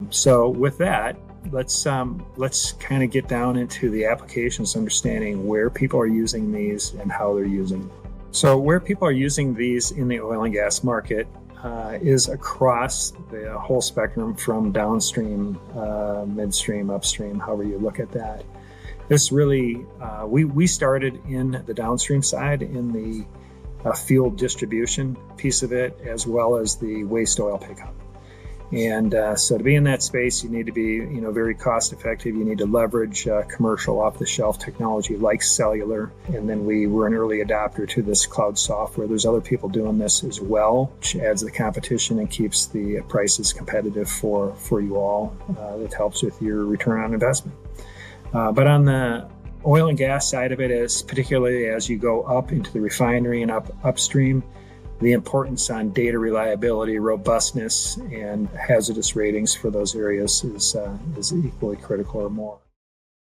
So with that, let's kind of get down into the applications, understanding where people are using these and how they're using them. So where people are using these in the oil and gas market is across the whole spectrum, from downstream, midstream, upstream, however you look at that. This really, we started in the downstream side, in the fuel distribution piece of it, as well as the waste oil pickup. And so to be in that space, you need to be, very cost effective. You need to leverage commercial off-the-shelf technology like cellular. And then we were an early adopter to this cloud software. There's other people doing this as well, which adds the competition and keeps the prices competitive for you all. That helps with your return on investment. But on the oil and gas side of it, particularly as you go up into the refinery and upstream, the importance on data reliability, robustness, and hazardous ratings for those areas is equally critical or more.